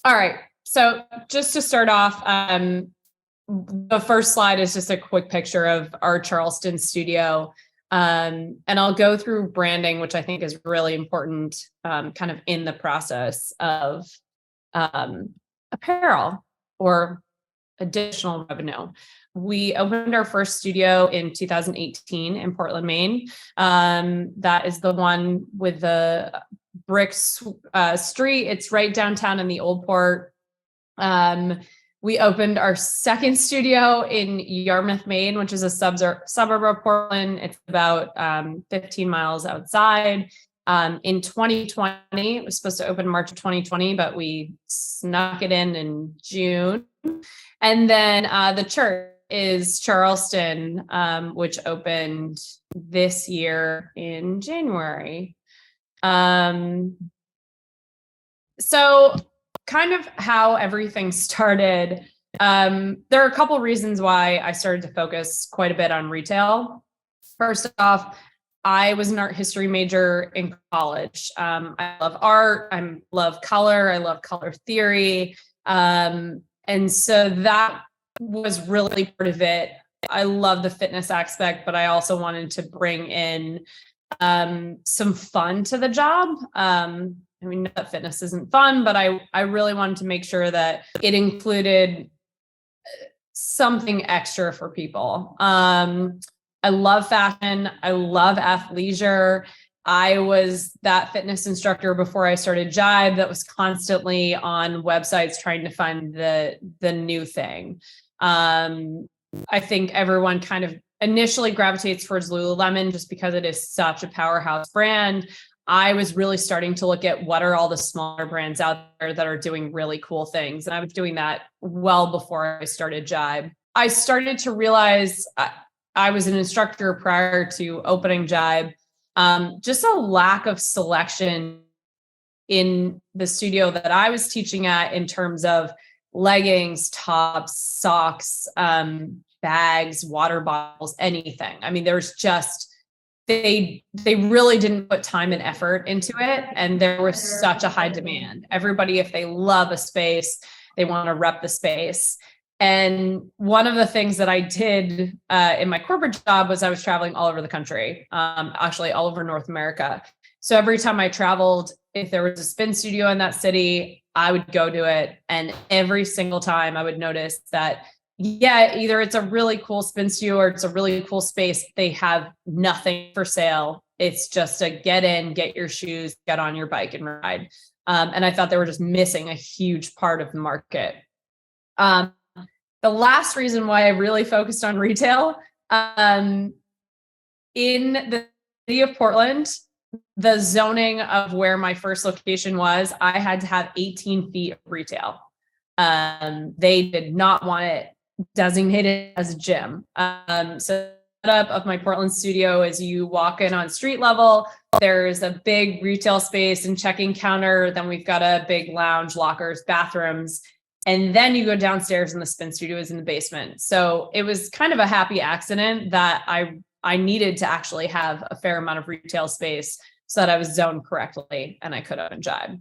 All right. So just to start off, the first slide is just a quick picture of our Charleston studio. And I'll go through branding, which I think is really important, kind of in the process of apparel or additional revenue. We opened our first studio in 2018 in Portland, Maine. That is the one with the brick street. It's right downtown in the Old Port. We opened our second studio in Yarmouth, Maine, which is a suburb of Portland. It's about 15 miles outside. In 2020, it was supposed to open March of 2020, but we snuck it in June. And then the church is Charleston, which opened this year in January. So kind of how everything started. There are a couple reasons why I started to focus quite a bit on retail. First off, I was an art history major in college. I love art. I love color. I love color theory. And so that was really part of it. I love the fitness aspect, but I also wanted to bring in some fun to the job. I mean, not that fitness isn't fun, but I really wanted to make sure that it included something extra for people. I love fashion. I love athleisure. I was that fitness instructor before I started Jibe that was constantly on websites trying to find the new thing. I think everyone kind of initially gravitates towards Lululemon just because it is such a powerhouse brand. I was really starting to look at what are all the smaller brands out there that are doing really cool things. And I was doing that well before I started Jibe. I started to realize I was an instructor prior to opening Jibe. Just a lack of selection in the studio that I was teaching at in terms of leggings, tops, socks, bags, water bottles, anything. I mean, there's just, they really didn't put time and effort into it. And there was such a high demand. Everybody, if they love a space, they want to rep the space. And one of the things that I did in my corporate job was I was traveling all over the country, actually all over North America. So every time I traveled, if there was a spin studio in that city, I would go to it. And every single time I would notice that, yeah, either it's a really cool spin studio or it's a really cool space. They have nothing for sale. It's just a get in, get your shoes, get on your bike and ride. And I thought they were just missing a huge part of the market. The last reason why I really focused on retail, in the city of Portland, the zoning of where my first location was, I had to have 18 feet of retail. They did not want it designated as a gym. So the setup of my Portland studio is you walk in on street level, there's a big retail space and checking counter, then we've got a big lounge, lockers, bathrooms. And then you go downstairs and the spin studio is in the basement. So it was kind of a happy accident that I needed to actually have a fair amount of retail space so that I was zoned correctly and I could open Jibe.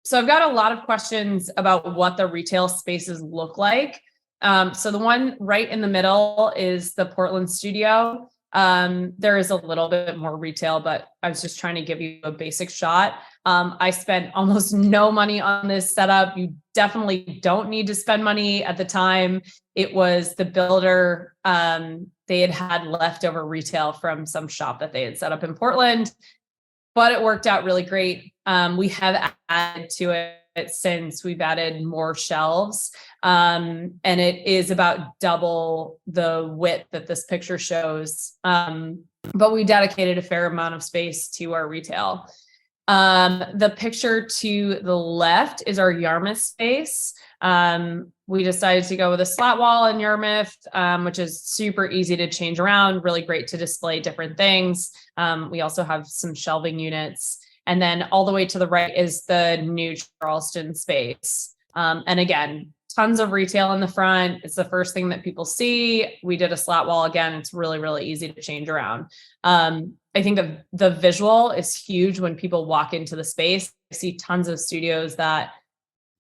So I've got a lot of questions about what the retail spaces look like. So the one right in the middle is the Portland studio. There is a little bit more retail, but I was just trying to give you a basic shot. I spent almost no money on this setup. You definitely don't need to spend money. At the time, it was the builder. They had leftover retail from some shop that they had set up in Portland, but it worked out really great. We have added to it since. We've added more shelves, and it is about double the width that this picture shows. But we dedicated a fair amount of space to our retail. The picture to the left is our Yarmouth space. We decided to go with a slat wall in Yarmouth, which is super easy to change around, really great to display different things. We also have some shelving units. And then all the way to the right is the new Charleston space. And again, tons of retail in the front. It's the first thing that people see. We did a slat wall again. It's really, really easy to change around. I think the visual is huge when people walk into the space. I see tons of studios that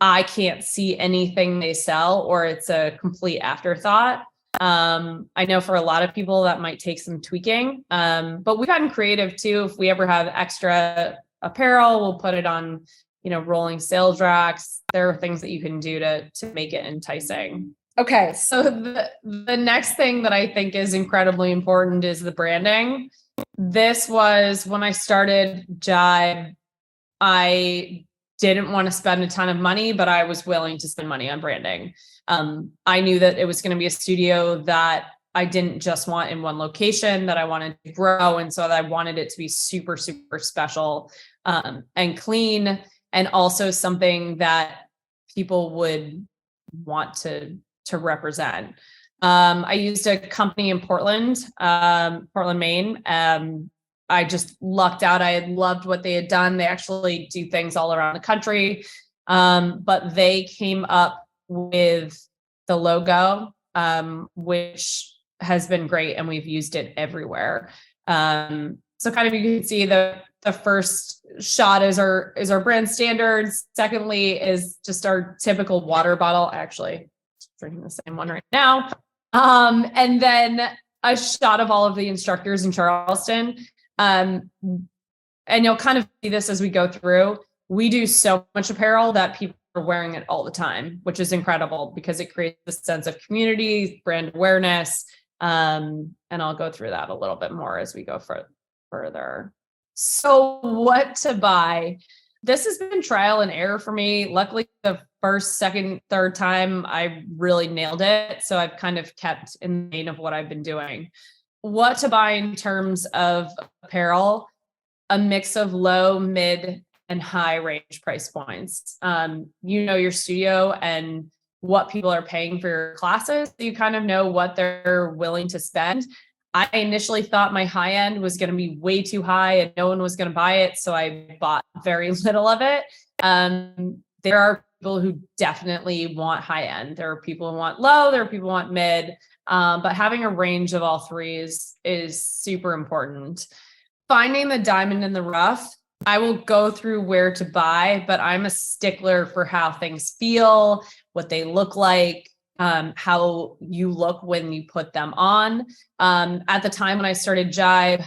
I can't see anything they sell, or it's a complete afterthought. I know for a lot of people that might take some tweaking, but we've gotten creative too. If we ever have extra apparel, we'll put it on, rolling sales racks. There are things that you can do to make it enticing. Okay, so the next thing that I think is incredibly important is the branding. This was when I started Jibe. I didn't want to spend a ton of money, but I was willing to spend money on branding. I knew that it was going to be a studio that I didn't just want in one location, that I wanted to grow. And so that I wanted it to be super, super special, and clean, and also something that people would want to represent. I used a company in Portland, Maine. I just lucked out. I had loved what they had done. They actually do things all around the country. But they came up with the logo, which has been great, and we've used it everywhere. So kind of, you can see the first shot is our brand standards. Secondly is just our typical water bottle. Actually, drinking the same one right now. And then a shot of all of the instructors in Charleston. And you'll kind of see this as we go through. We do so much apparel that people are wearing it all the time, which is incredible because it creates a sense of community, brand awareness. And I'll go through that a little bit more as we go further. So what to buy? This has been trial and error for me. Luckily, the first, second, third time, I really nailed it. So I've kind of kept in the vein of what I've been doing. What to buy in terms of apparel: a mix of low, mid, and high range price points. Your studio and what people are paying for your classes. So you kind of know what they're willing to spend. I initially thought my high end was going to be way too high and no one was going to buy it. So I bought very little of it. There are people who definitely want high end. There are people who want low. There are people who want mid. But having a range of all three is super important. Finding the diamond in the rough. I will go through where to buy, but I'm a stickler for how things feel, what they look like, how you look when you put them on. At the time when I started Jibe,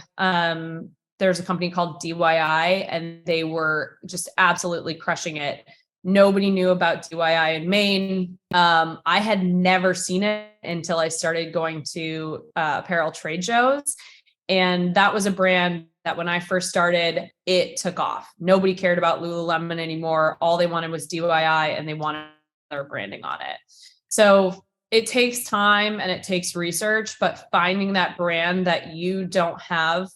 there's a company called DYI, and they were just absolutely crushing it. Nobody knew about DYI in Maine. I had never seen it until I started going to apparel trade shows. And that was a brand that when I first started, it took off. Nobody cared about Lululemon anymore. All they wanted was DYI, and they wanted their branding on it. So it takes time and it takes research, but finding that brand that you don't have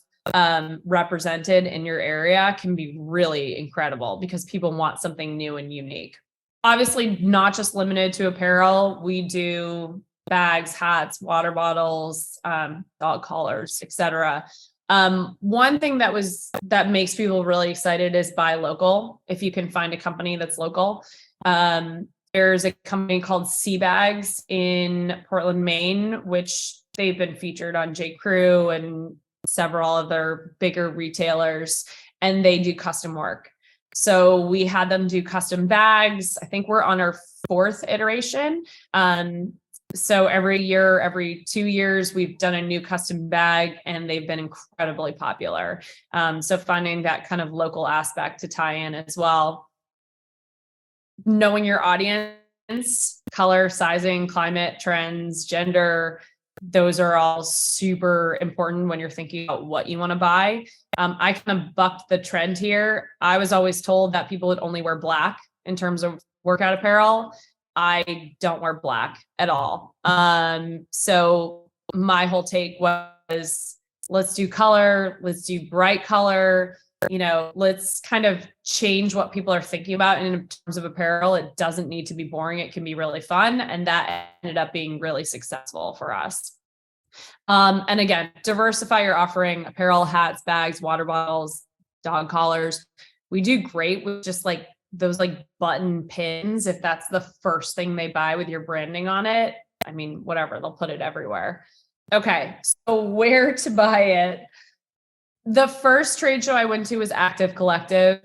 represented in your area can be really incredible because people want something new and unique. Obviously, not just limited to apparel. We do bags, hats, water bottles, dog collars, etc. One thing that makes people really excited is buy local. If you can find a company that's local. There's a company called Sea Bags in Portland, Maine, which they've been featured on J. Crew and several other bigger retailers, and they do custom work. So we had them do custom bags. I think we're on our 4th iteration. So every year, every 2 years, we've done a new custom bag, and they've been incredibly popular. So finding that kind of local aspect to tie in as well. Knowing your audience, color, sizing, climate, trends, gender, those are all super important when you're thinking about what you want to buy. I kind of bucked the trend here. I was always told that people would only wear black in terms of workout apparel. I don't wear black at all. So my whole take was, let's do color, let's do bright color, let's kind of change what people are thinking about in terms of apparel. It doesn't need to be boring. It can be really fun. And that ended up being really successful for us. And again, diversify your offering: apparel, hats, bags, water bottles, dog collars. We do great with just like those like button pins. If that's the first thing they buy with your branding on it, I mean, whatever, they'll put it everywhere. Okay. So where to buy it? The first trade show I went to was Active Collective.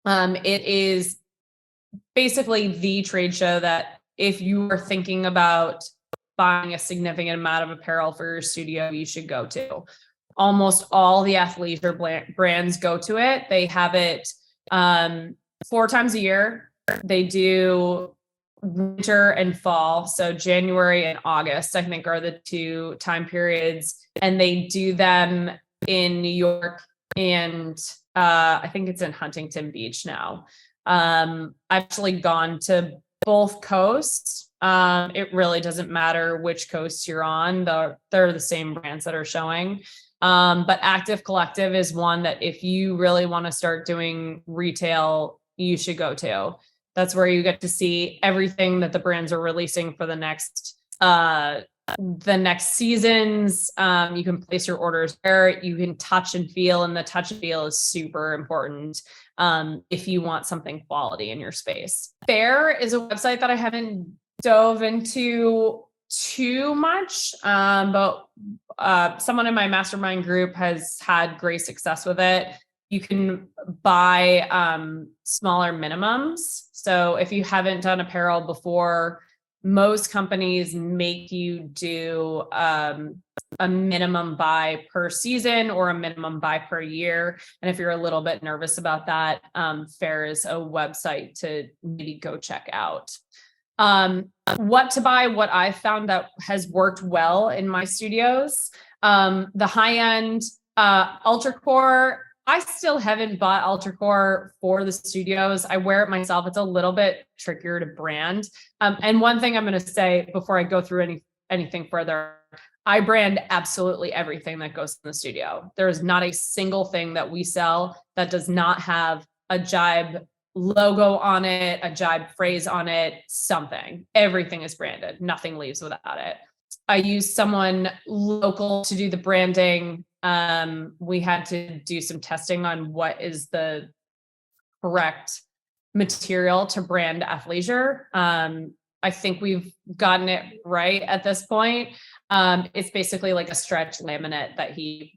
It is basically the trade show that if you are thinking about buying a significant amount of apparel for your studio, you should go to. Almost all the athleisure brands go to it. They have it 4 times a year. They do winter and fall. So January and August, I think, are the 2 time periods. And they do them in New York and I think it's in Huntington Beach now. I've actually gone to both coasts. It really doesn't matter which coast you're on. They're the same brands that are showing. But Active Collective is one that if you really want to start doing retail, you should go to. That's where you get to see everything that the brands are releasing for the next seasons. You can place your orders there. You can touch and feel, and the touch and feel is super important if you want something quality in your space. Fair is a website that I haven't dove into too much, but someone in my mastermind group has had great success with it. You can buy smaller minimums. So if you haven't done apparel before, most companies make you do a minimum buy per season or a minimum buy per year. And if you're a little bit nervous about that, Fair is a website to maybe go check out. What to buy, what I've found that has worked well in my studios. The high-end Ultra Core, I still haven't bought Ultra Core for the studios. I wear it myself. It's a little bit trickier to brand. And one thing I'm going to say before I go through anything further, I brand absolutely everything that goes in the studio. There is not a single thing that we sell that does not have a Jibe logo on it, a Jibe phrase on it, something. Everything is branded. Nothing leaves without it. I use someone local to do the branding. We had to do some testing on what is the correct material to brand athleisure. I think we've gotten it right at this point. It's basically like a stretch laminate that he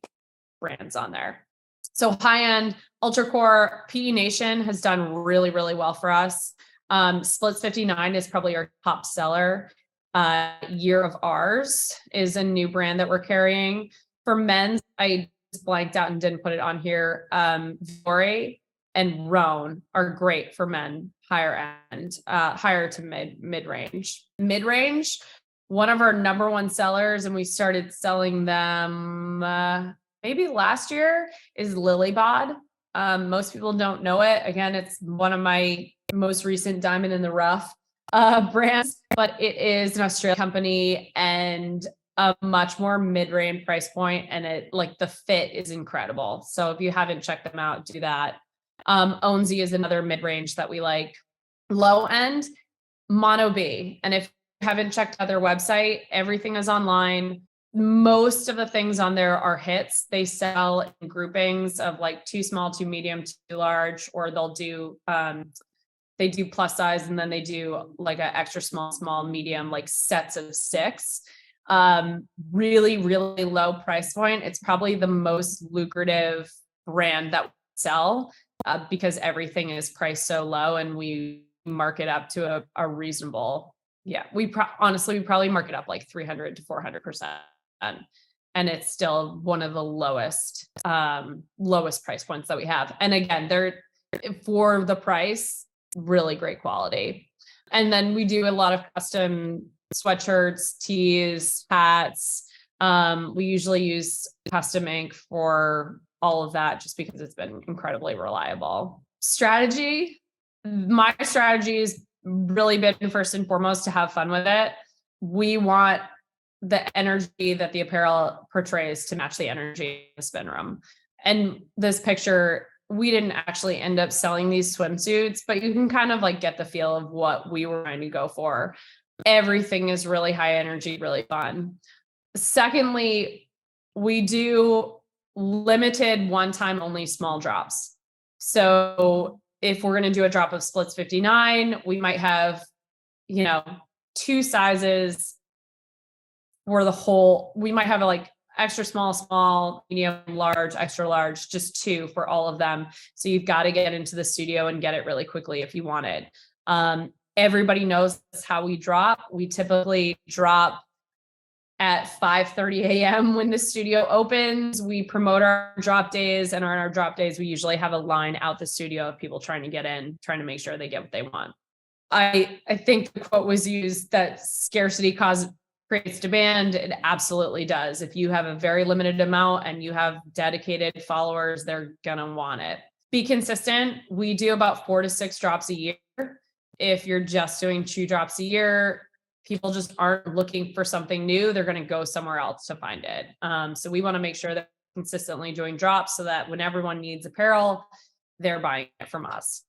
brands on there. So high-end Ultra Core PE Nation has done really, really well for us. Splits 59 is probably our top seller. Year of Ours is a new brand that we're carrying. For men's, I just blanked out and didn't put it on here. Vore and Roan are great for men, higher end, higher to mid-range. Mid-range, one of our number one sellers, and we started selling them maybe last year, is Lilybod. Most people don't know it. Again, it's one of my most recent diamond in the rough brands, but it is an Australian company and a much more mid-range price point, and it like the fit is incredible. So if you haven't checked them out, do that. Onzy is another mid-range that we like. Low end, Mono B. And if you haven't checked out their website, everything is online. Most of the things on there are hits. They sell in groupings of like 2 small, 2 medium, 2 large, or they'll do they do plus size, and then they do like an extra small, medium, like sets of 6. Really, really low price point. It's probably the most lucrative brand that we sell because everything is priced so low, and we mark it up to a reasonable. Yeah, honestly, we probably mark it up like 300 to 400%. And it's still one of the lowest price points that we have. And again, they're for the price, really great quality. And then we do a lot of custom sweatshirts, tees, hats. We usually use custom ink for all of that just because it's been incredibly reliable. Strategy. My strategy has really been first and foremost to have fun with it. We want the energy that the apparel portrays to match the energy in the spin room. And this picture, we didn't actually end up selling these swimsuits, but you can kind of like get the feel of what we were trying to go for. Everything is really high energy, really fun. Secondly, we do limited one-time only small drops. So if we're going to do a drop of Splits 59, we might have, 2 sizes for the whole. We might have like extra small, medium, large, extra large, just 2 for all of them. So you've got to get into the studio and get it really quickly if you want it. Everybody knows how we drop. We typically drop at 5:30 a.m. when the studio opens. We promote our drop days, and on our drop days, we usually have a line out the studio of people trying to get in, trying to make sure they get what they want. I think the quote was used that scarcity creates demand. It absolutely does. If you have a very limited amount and you have dedicated followers, they're gonna want it. Be consistent. We do about 4 to 6 drops a year. If you're just doing 2 drops a year, people just aren't looking for something new. They're going to go somewhere else to find it. So we want to make sure that we're consistently doing drops so that when everyone needs apparel, they're buying it from us.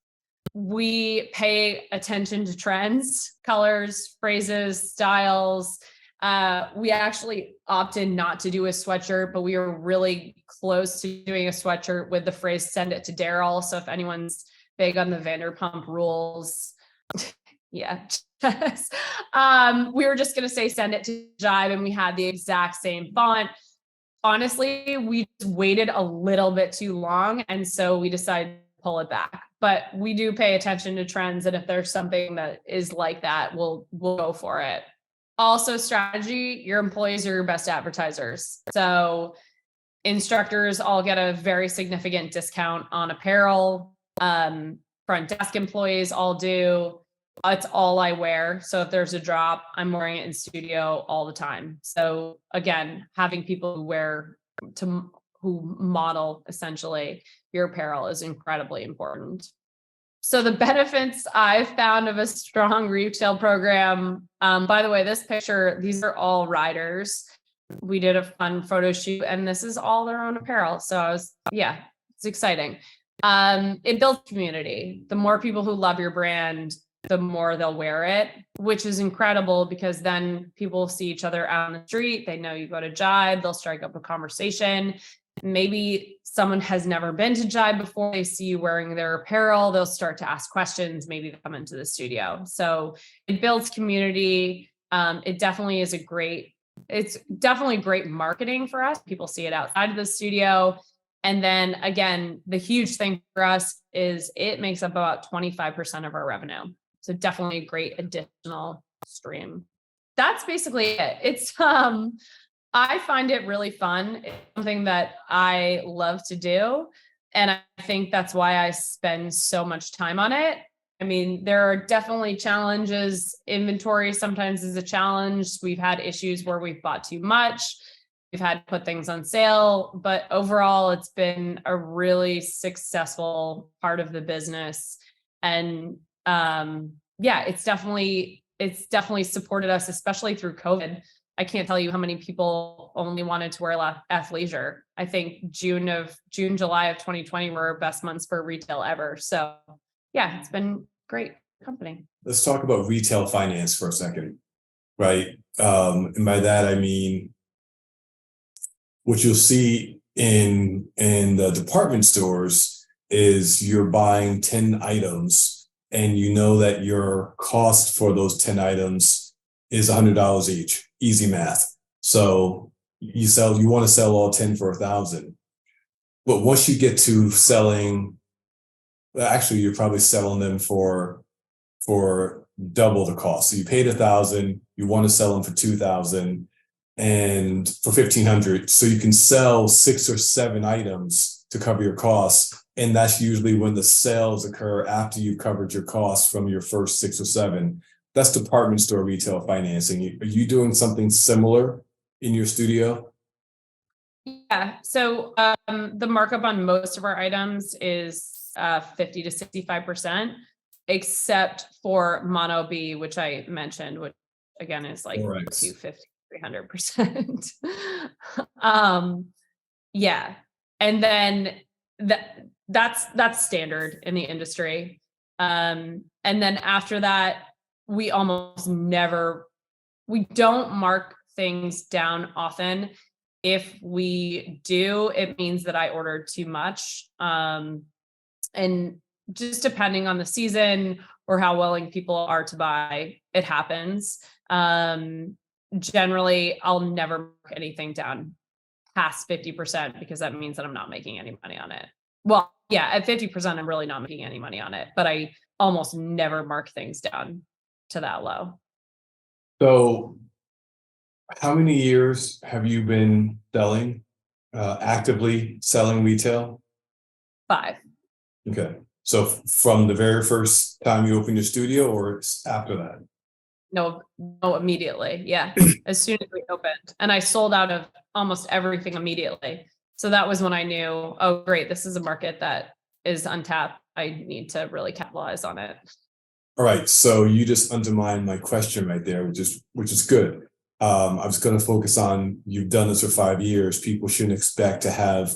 We pay attention to trends, colors, phrases, styles. We actually opted not to do a sweatshirt, but we were really close to doing a sweatshirt with the phrase "send it to Daryl." So if anyone's big on the Vanderpump Rules, yeah. We were just going to say "send it to Jibe," and we had the exact same font. Honestly, we waited a little bit too long, and so we decided to pull it back. But we do pay attention to trends, and if there's something that is like that, we'll go for it. Also, strategy: your employees are your best advertisers. So instructors all get a very significant discount on apparel. Front desk employees all do. It's all I wear. So if there's a drop, I'm wearing it in studio all the time. So again, having people who model essentially your apparel is incredibly important. So the benefits I've found of a strong retail program, by the way, this picture, these are all riders. We did a fun photo shoot, and this is all their own apparel. So it's exciting. It builds community. The more people who love your brand, the more they'll wear it, which is incredible because then people see each other out on the street. They know you go to Jibe, they'll strike up a conversation. Maybe someone has never been to Jibe before. They see you wearing their apparel. They'll start to ask questions. Maybe they come into the studio. So it builds community. It definitely is it's definitely great marketing for us. People see it outside of the studio. And then again, the huge thing for us is it makes up about 25% of our revenue. So definitely a great additional stream. That's basically it. It's I find it really fun. It's something that I love to do. And I think that's why I spend so much time on it. I mean, there are definitely challenges. Inventory sometimes is a challenge. We've had issues where we've bought too much. We've had to put things on sale, but overall, it's been a really successful part of the business. And it's definitely supported us, especially through COVID. I can't tell you how many people only wanted to wear athleisure. I think June, July of 2020 were our best months for retail ever. So yeah, it's been great company. Let's talk about retail finance for a second, right? And by that, I mean, what you'll see in the department stores is you're buying 10 items and you know that your cost for those 10 items is $100 each. Easy math. So you want to sell all 10 for $1,000. But once you get to selling, actually, you're probably selling them for double the cost. So you paid $1,000, you want to sell them for $2,000 and for $1,500. So you can sell 6 or 7 items to cover your costs. And that's usually when the sales occur after you've covered your costs from your first 6 or 7. That's department store retail financing. Are you doing something similar in your studio? Yeah. So the markup on most of our items is 50 to 65%, except for Mono B, which I mentioned, which again is like 250, 300%. Yeah. And then that's standard in the industry. And then after that, we don't mark things down often. If we do, it means that I ordered too much. And just depending on the season or how willing people are to buy, it happens. Generally, I'll never mark anything down past 50% because that means that I'm not making any money on it. Well, yeah, at 50%, I'm really not making any money on it, but almost never mark things down to that low. So how many years have you been selling, actively selling retail? 5. Okay. So from the very first time you opened your studio or after that? No, immediately. Yeah. As soon as we opened. And I sold out of almost everything immediately. So that was when I knew, oh, great, this is a market that is untapped. I need to really capitalize on it. All right. So you just undermined my question right there, which is good. I was going to focus on, you've done this for 5 years. People shouldn't expect to have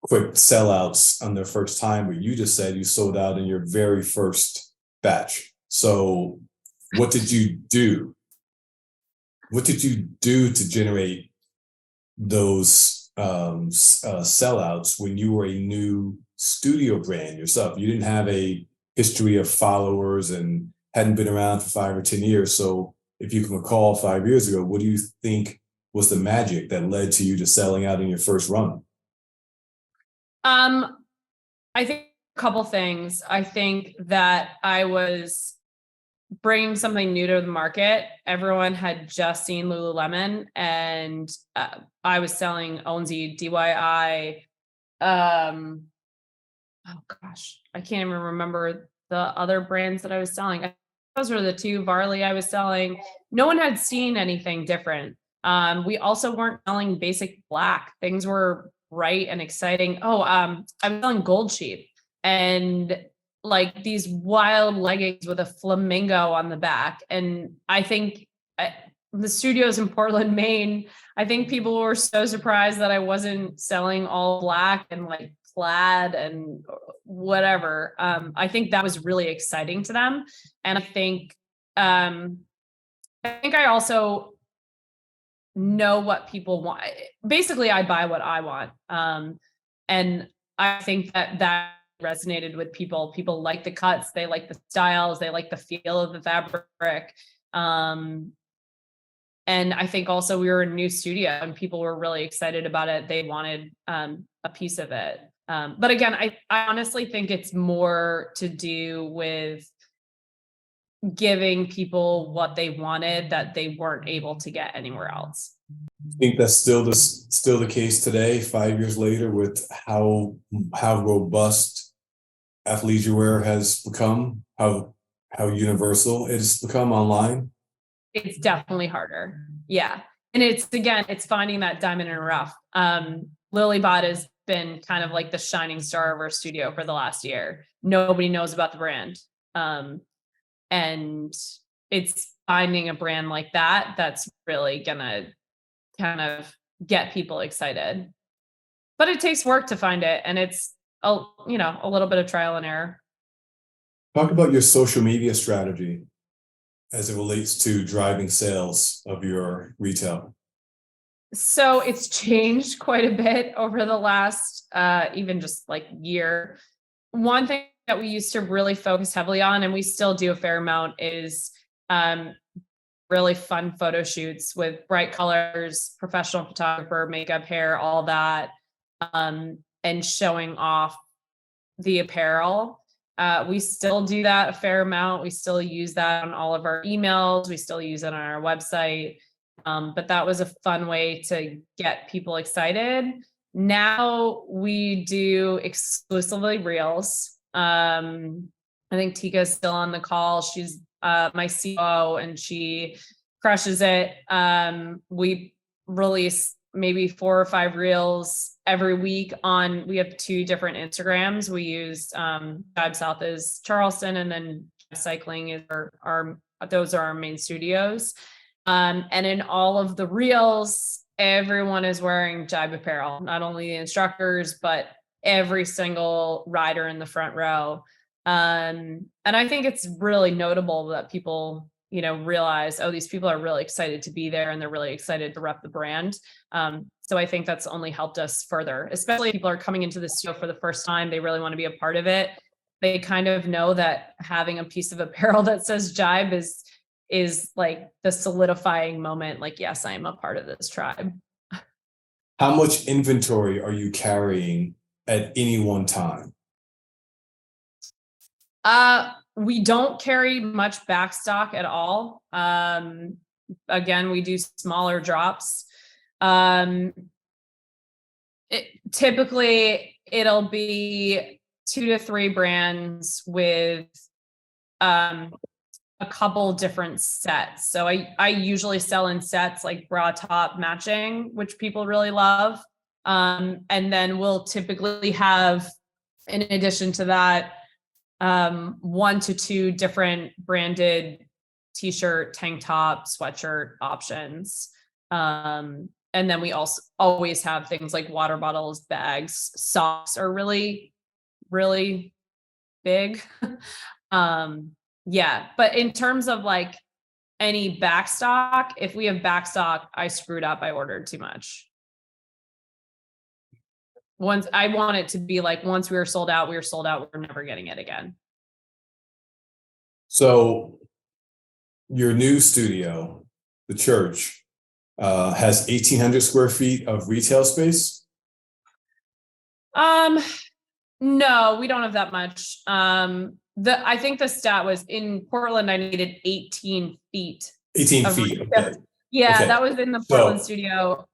quick sellouts on their first time, but you just said you sold out in your very first batch. So what did you do? What did you do to generate those sellouts when you were a new studio brand yourself? You didn't have a history of followers and hadn't been around for 5 or 10 years. So if you can recall 5 years ago, what do you think was the magic that led to you to selling out in your first run? I think a couple things. I think that I was bringing something new to the market. Everyone had just seen Lululemon, and I was selling Onzy, DIY. Oh gosh, I can't even remember the other brands that I was selling. Those were the 2. Varley I was selling. No one had seen anything different. We also weren't selling basic black. Things were bright and exciting. Oh, I'm selling Gold Sheep and like these wild leggings with a flamingo on the back. And I think the studios in Portland, Maine, I think people were so surprised that I wasn't selling all black and like plaid and whatever. I think that was really exciting to them. And I also know what people want. Basically, I buy what I want. And I think that resonated with people. People like the cuts, they like the styles, they like the feel of the fabric. And I think also we were a new studio and people were really excited about it. They wanted a piece of it. But again, I honestly think it's more to do with giving people what they wanted that they weren't able to get anywhere else. I think that's still the case today, 5 years later, with how robust athleisure wear has become, how universal it's become online. It's definitely harder. Yeah. And it's finding that diamond in the rough. Lilybot has been kind of like the shining star of our studio for the last year. Nobody knows about the brand. And it's finding a brand like that that's really gonna kind of get people excited. But it takes work to find it, and it's a little bit of trial and error. Talk about your social media strategy as it relates to driving sales of your retail. So it's changed quite a bit over the last even just like year. One thing that we used to really focus heavily on, and we still do a fair amount, is really fun photo shoots with bright colors, professional photographer, makeup, hair, all that, and showing off the apparel. We still do that a fair amount. We still use that on all of our emails. We still use it on our website. But that was a fun way to get people excited. Now we do exclusively reels. I think Tika's still on the call. She's my COO and she crushes it. We release maybe 4 or 5 reels every week we have 2 different Instagrams. We use Jibe South is Charleston, and then Cycling is those are our main studios. And in all of the reels, everyone is wearing Jibe apparel, not only the instructors, but every single rider in the front row. And I think it's really notable that people, realize, oh, these people are really excited to be there and they're really excited to rep the brand. So I think that's only helped us further, especially if people are coming into the studio for the first time. They really want to be a part of it. They kind of know that having a piece of apparel that says Jibe is like the solidifying moment. Like, yes, I am a part of this tribe. How much inventory are you carrying at any one time? We don't carry much back stock at all. Again, we do smaller drops. Typically it'll be 2 to 3 brands with a couple different sets. So I usually sell in sets like bra top matching, which people really love. And then we'll typically have, in addition to that, 1 to 2 different branded t-shirt, tank top, sweatshirt options. And then we also always have things like water bottles, bags, socks are really, really big. Yeah, but in terms of like any back stock, if we have back stock, I screwed up, I ordered too much. Once I want it to be like, once we were sold out, we're never getting it again. So your new studio, the church, has 1,800 square feet of retail space? No, we don't have that much. I think the stat was in Portland, I needed 18 feet. 18 feet, okay. Yeah, okay. That was in the Portland studio.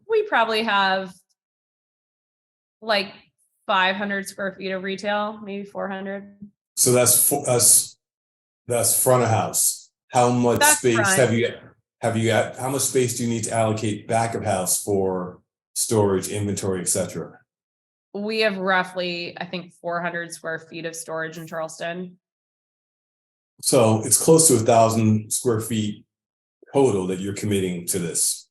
We probably have like 500 square feet of retail, maybe 400. So that's front of house. How much space have you got? How much space do you need to allocate back of house for storage, inventory, etc.? We have roughly, I think, 400 square feet of storage in Charleston. So it's close to 1,000 square feet total that you're committing to this.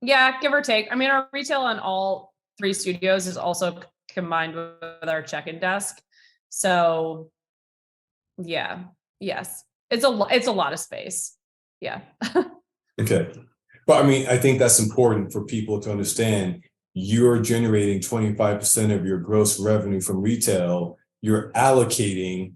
Yeah, give or take. I mean, our retail on all 3 studios is also combined with our check-in desk. So yeah, yes, it's a lot of space. Yeah. Okay. But I mean, I think that's important for people to understand. You're generating 25% of your gross revenue from retail. You're allocating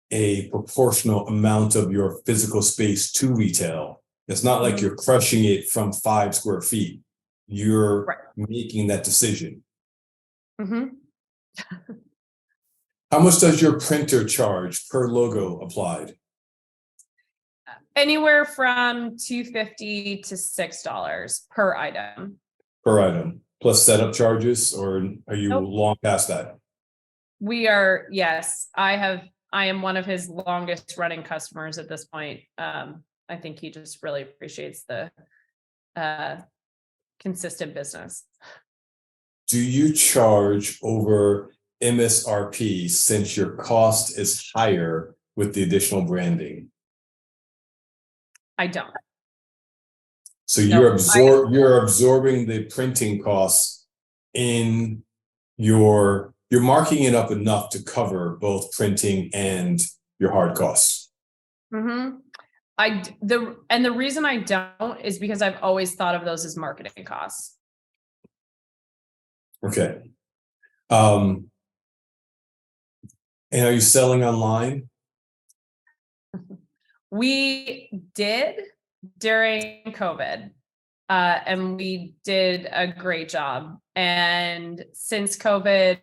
a proportional amount of your physical space to retail. It's not like you're crushing it from 5 square feet. You're making that decision. Mm-hmm. How much does your printer charge per logo applied? Anywhere from $2.50 to $6 per item. Per item, plus setup charges, or are you long past that? We are, yes. I am one of his longest running customers at this point. I think he just really appreciates the consistent business. Do you charge over MSRP since your cost is higher with the additional branding? I don't. So you're absorbing the printing costs in you're marking it up enough to cover both printing and your hard costs. Mm-hmm. The reason I don't is because I've always thought of those as marketing costs. Okay. And are you selling online? We did during COVID, and we did a great job. And since COVID,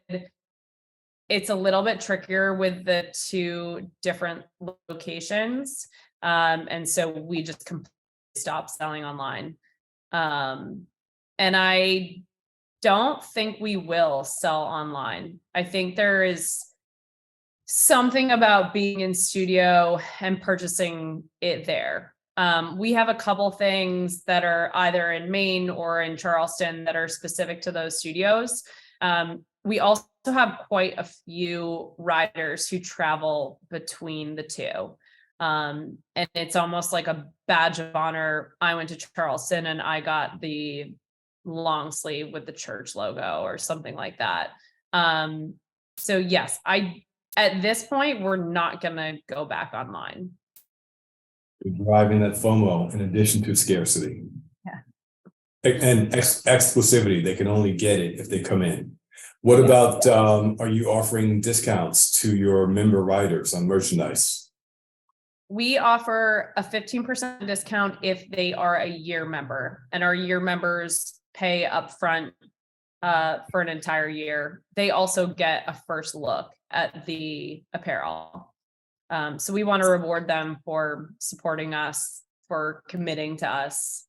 it's a little bit trickier with the 2 different locations. And so we just completely stopped selling online. And I don't think we will sell online. I think there is something about being in studio and purchasing it there. We have a couple things that are either in Maine or in Charleston that are specific to those studios. We also have quite a few riders who travel between the 2. And it's almost like a badge of honor. I went to Charleston and I got the long sleeve with the church logo or something like that. So yes, at this point, we're not going to go back online. You're driving that FOMO in addition to scarcity. Yeah. And exclusivity. They can only get it if they come in. What about, are you offering discounts to your member riders on merchandise? We offer a 15% discount if they are a year member, and our year members pay upfront for an entire year, they also get a first look at the apparel. So we want to reward them for supporting us, for committing to us.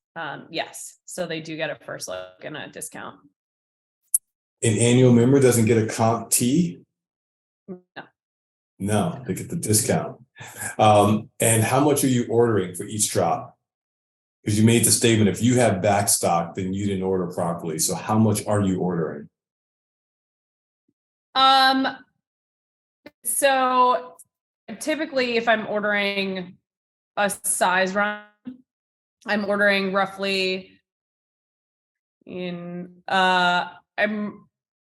Yes, so they do get a first look and a discount. An annual member doesn't get a comp T? No. No, they get the discount. And how much are you ordering for each drop? Because you made the statement, if you have back stock, then you didn't order properly. So how much are you ordering? So typically if I'm ordering a size run, I'm ordering roughly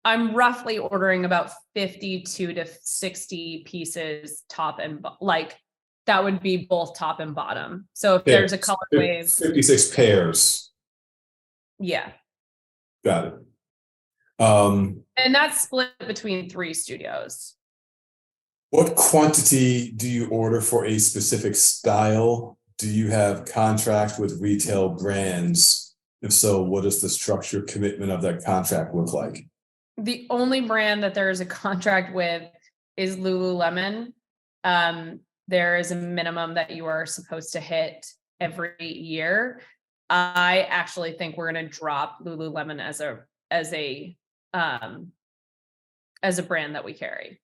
I'm roughly ordering about 52 to 60 pieces top and like that would be both top and bottom. So if there's a color wave, 56 pairs. Yeah. Got it. And that's split between 3 studios. What quantity do you order for a specific style? Do you have contracts with retail brands? If so, what does the structure commitment of that contract look like? The only brand that there is a contract with is Lululemon. There is a minimum that you are supposed to hit every year. I actually think we're going to drop Lululemon as a brand that we carry.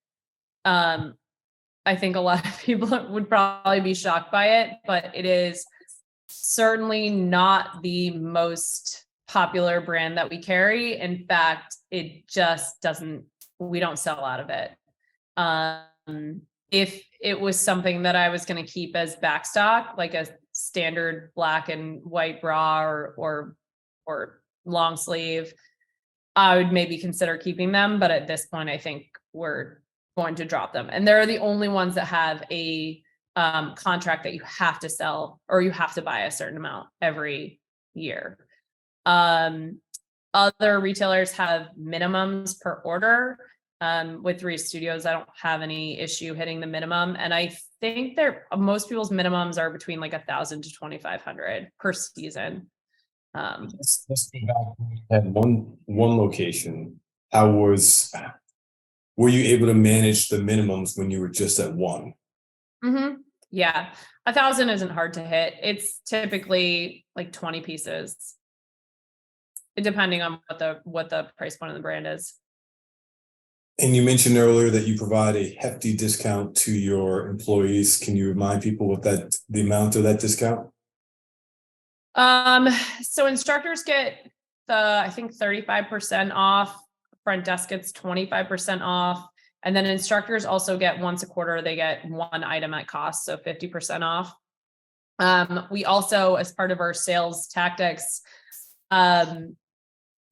I think a lot of people would probably be shocked by it, but it is certainly not the most popular brand that we carry. In fact, it just we don't sell out of it. If it was something that I was going to keep as backstock, like a standard black and white bra or long sleeve, I would maybe consider keeping them. But at this point, I think we're going to drop them. And they're the only ones that have a contract that you have to sell or you have to buy a certain amount every year. Other retailers have minimums per order. With 3 studios, I don't have any issue hitting the minimum. And I think most people's minimums are between like 1,000 to 2,500 per season. Let's go back. At one location, were you able to manage the minimums when you were just at one? Mm-hmm. Yeah, 1,000 isn't hard to hit. It's typically like 20 pieces, depending on what the price point of the brand is. And you mentioned earlier that you provide a hefty discount to your employees. Can you remind people what the amount of that discount? So instructors get I think 35% off. Front desk gets 25% off. And then instructors also get once a quarter, they get 1 item at cost, so 50% off. We also, as part of our sales tactics,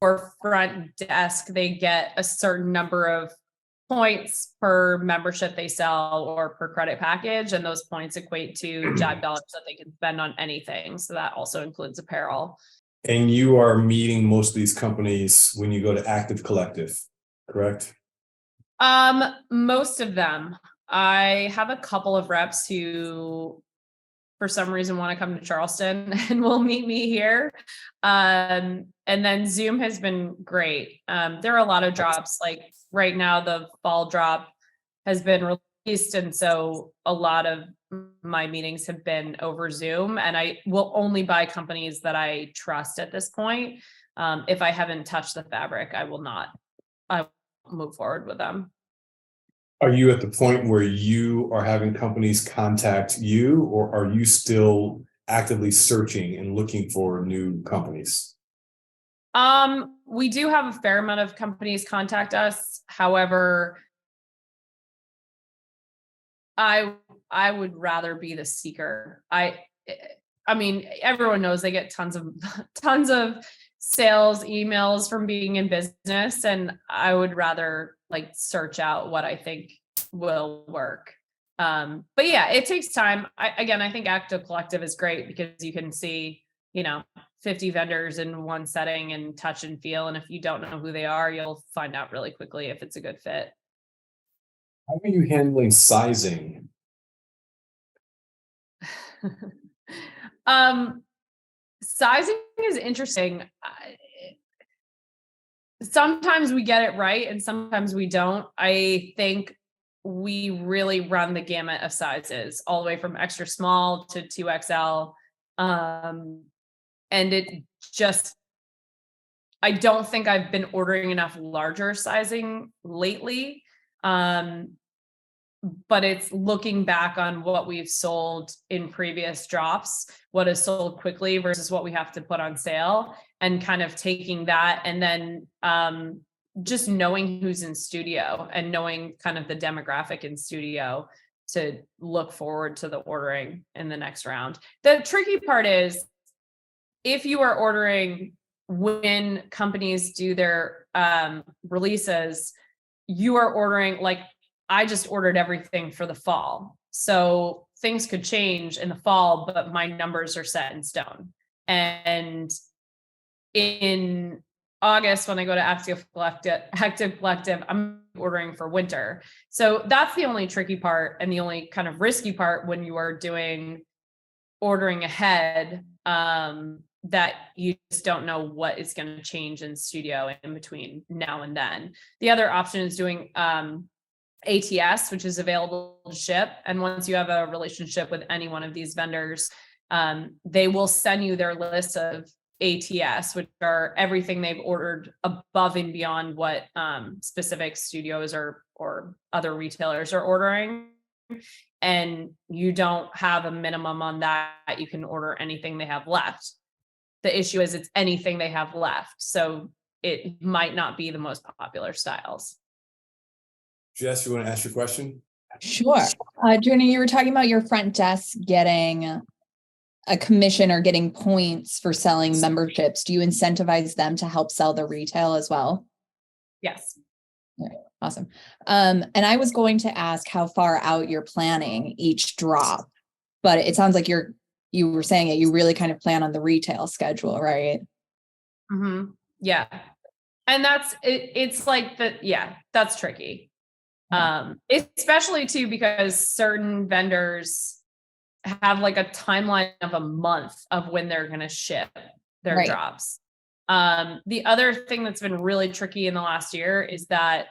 for front desk, they get a certain number of points per membership they sell or per credit package. And those points equate to Jibe dollars that they can spend on anything. So that also includes apparel. And you are meeting most of these companies when you go to Active Collective, correct? Most of them. I have a couple of reps who for some reason want to come to Charleston and will meet me here. And then Zoom has been great. There are a lot of drops, like right now the fall drop has been released. And so a lot of my meetings have been over Zoom, and I will only buy companies that I trust at this point. If I haven't touched the fabric, I will move forward with them. Are you at the point where you are having companies contact you, or are you still actively searching and looking for new companies? We do have a fair amount of companies contact us. However, I would rather be the seeker. I mean, everyone knows they get tons of sales emails from being in business, and I would rather like search out what I think will work. But yeah, it takes time. I think Active Collective is great because you can see, 50 vendors in one setting and touch and feel. And if you don't know who they are, you'll find out really quickly if it's a good fit. How are you handling sizing? Sizing is interesting. Sometimes we get it right and sometimes we don't. I think we really run the gamut of sizes, all the way from extra small to 2XL. And it just, I don't think I've been ordering enough larger sizing lately. But it's looking back on what we've sold in previous drops, what is sold quickly versus what we have to put on sale, and kind of taking that, and then just knowing who's in studio and knowing kind of the demographic in studio to look forward to the ordering in the next round. The tricky part is, if you are ordering when companies do their releases, you are ordering, like, I just ordered everything for the fall. So things could change in the fall, but my numbers are set in stone. And in August, when I go to Active Collective, I'm ordering for winter. So that's the only tricky part and the only kind of risky part when you are doing ordering ahead, that you just don't know what is going to change in studio in between now and then. The other option is doing ATS, which is available to ship. And once you have a relationship with any one of these vendors, they will send you their list of ATS, which are everything they've ordered above and beyond what specific studios or other retailers are ordering. And you don't have a minimum on that. You can order anything they have left. The issue is it's anything they have left. So it might not be the most popular styles. Jess, you want to ask your question? Sure. Joanna, you were talking about your front desk getting a commission or getting points for selling memberships. Do you incentivize them to help sell the retail as well? Yes. Right. Awesome. And I was going to ask how far out you're planning each drop, but it sounds like you were saying it, you really kind of plan on the retail schedule, right? Mm-hmm. Yeah. And that's it. It's like that's tricky. Especially too, because certain vendors have like a timeline of a month of when they're going to ship their drops. The other thing that's been really tricky in the last year is that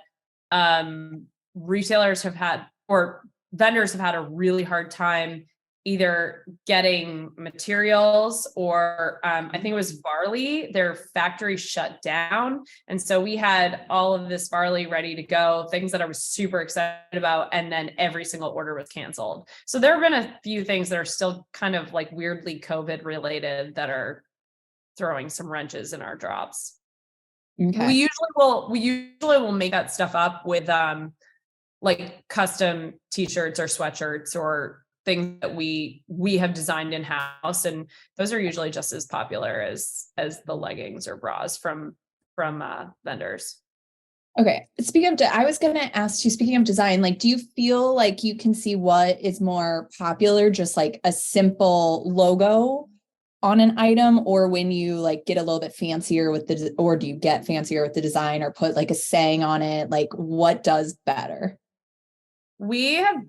retailers have had, or vendors have had, a really hard time either getting materials or I think it was barley, their factory shut down. And so we had all of this barley ready to go, things that I was super excited about. And then every single order was canceled. So there have been a few things that are still kind of like weirdly COVID related that are throwing some wrenches in our drops. Okay. We usually will make that stuff up with like custom t-shirts or sweatshirts or things that we have designed in-house, and those are usually just as popular as the leggings or bras from vendors. Okay. I was going to ask you, speaking of design, like, do you feel like you can see what is more popular, just like a simple logo on an item, or when you like get a little bit fancier with or do you get fancier with the design or put like a saying on it? Like, what does better? We had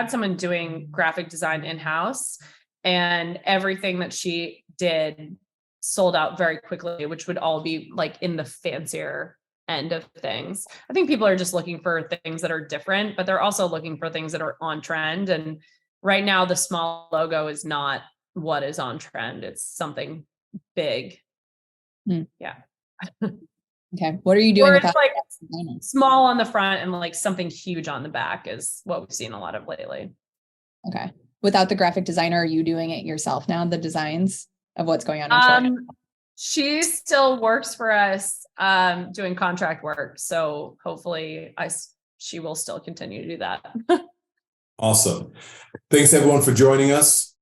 someone doing graphic design in-house, and everything that she did sold out very quickly, which would all be like in the fancier end of things. I think people are just looking for things that are different, but they're also looking for things that are on trend. And right now the small logo is not what is on trend. It's something big. Yeah. Okay. What are you doing? Or it's like small on the front and like something huge on the back is what we've seen a lot of lately. Okay. Without the graphic designer, are you doing it yourself now? The designs of what's going on? She still works for us, doing contract work. So hopefully she will still continue to do that. Awesome. Thanks everyone for joining us.